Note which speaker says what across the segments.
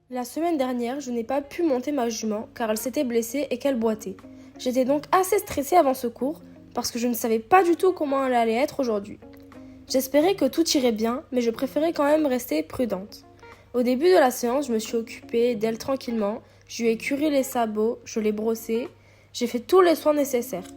Speaker 1: La semaine dernière, je n'ai pas pu monter ma jument car elle s'était blessée et qu'elle boitait. J'étais donc assez stressée avant ce cours parce que je ne savais pas du tout comment elle allait être aujourd'hui. J'espérais que tout irait bien, mais je préférais quand même rester prudente. Au début de la séance, je me suis occupée d'elle tranquillement, je lui ai curé les sabots, je l'ai brossée, j'ai fait tous les soins nécessaires.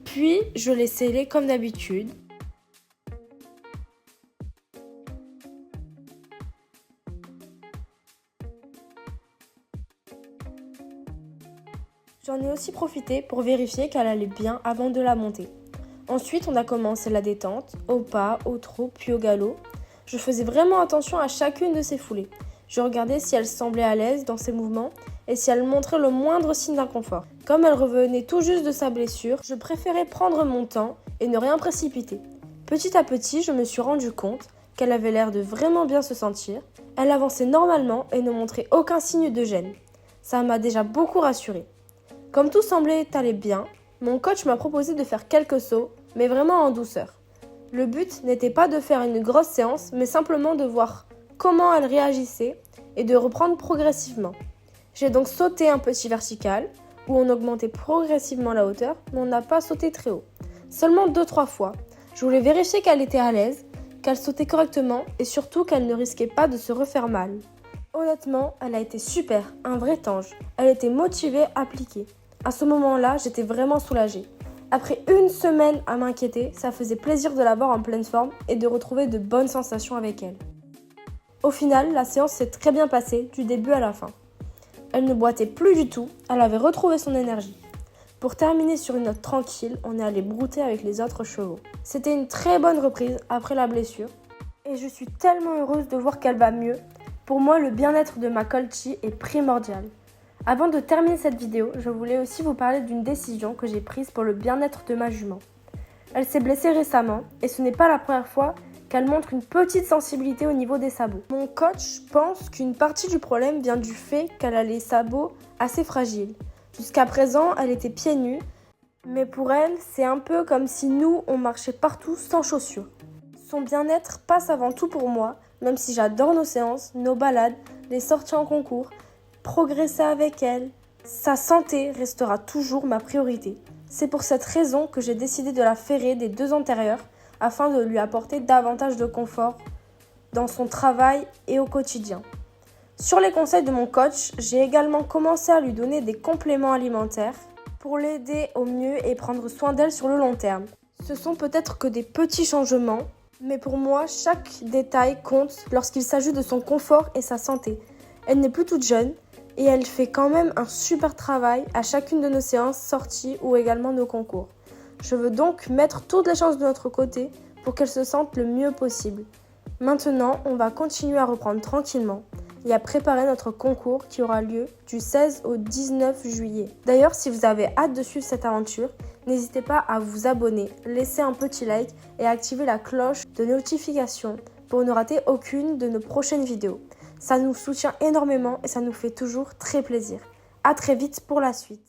Speaker 1: Puis, je l'ai scellée comme d'habitude. J'en ai aussi profité pour vérifier qu'elle allait bien avant de la monter. Ensuite, on a commencé la détente, au pas, au trot, puis au galop. Je faisais vraiment attention à chacune de ses foulées. Je regardais si elle semblait à l'aise dans ses mouvements et si elle montrait le moindre signe d'inconfort. Comme elle revenait tout juste de sa blessure, je préférais prendre mon temps et ne rien précipiter. Petit à petit, je me suis rendu compte qu'elle avait l'air de vraiment bien se sentir. Elle avançait normalement et ne montrait aucun signe de gêne. Ça m'a déjà beaucoup rassurée. Comme tout semblait aller bien, mon coach m'a proposé de faire quelques sauts, mais vraiment en douceur. Le but n'était pas de faire une grosse séance, mais simplement de voir comment elle réagissait et de reprendre progressivement. J'ai donc sauté un petit vertical, où on augmentait progressivement la hauteur, mais on n'a pas sauté très haut. Seulement 2-3 fois. Je voulais vérifier qu'elle était à l'aise, qu'elle sautait correctement et surtout qu'elle ne risquait pas de se refaire mal. Honnêtement, elle a été super, un vrai ange. Elle était motivée, appliquée. À ce moment-là, j'étais vraiment soulagée. Après une semaine à m'inquiéter, ça faisait plaisir de la voir en pleine forme et de retrouver de bonnes sensations avec elle. Au final, la séance s'est très bien passée du début à la fin. Elle ne boitait plus du tout, elle avait retrouvé son énergie. Pour terminer sur une note tranquille, on est allé brouter avec les autres chevaux. C'était une très bonne reprise après la blessure et je suis tellement heureuse de voir qu'elle va mieux. Pour moi, le bien-être de ma Colchi est primordial. Avant de terminer cette vidéo, je voulais aussi vous parler d'une décision que j'ai prise pour le bien-être de ma jument. Elle s'est blessée récemment et ce n'est pas la première fois qu'elle montre une petite sensibilité au niveau des sabots. Mon coach pense qu'une partie du problème vient du fait qu'elle a les sabots assez fragiles. Jusqu'à présent, elle était pieds nus, mais pour elle, c'est un peu comme si nous, on marchait partout sans chaussures. Son bien-être passe avant tout pour moi, même si j'adore nos séances, nos balades, les sorties en concours, progresser avec elle. Sa santé restera toujours ma priorité. C'est pour cette raison que j'ai décidé de la ferrer des 2 antérieures afin de lui apporter davantage de confort dans son travail et au quotidien. Sur les conseils de mon coach, j'ai également commencé à lui donner des compléments alimentaires pour l'aider au mieux et prendre soin d'elle sur le long terme. Ce sont peut-être que des petits changements, mais pour moi, chaque détail compte lorsqu'il s'agit de son confort et sa santé. Elle n'est plus toute jeune et elle fait quand même un super travail à chacune de nos séances, sorties ou également nos concours. Je veux donc mettre toutes les chances de notre côté pour qu'elle se sente le mieux possible. Maintenant, on va continuer à reprendre tranquillement et à préparer notre concours qui aura lieu du 16 au 19 juillet. D'ailleurs, si vous avez hâte de suivre cette aventure, n'hésitez pas à vous abonner, laisser un petit like et activer la cloche de notification pour ne rater aucune de nos prochaines vidéos. Ça nous soutient énormément et ça nous fait toujours très plaisir. À très vite pour la suite.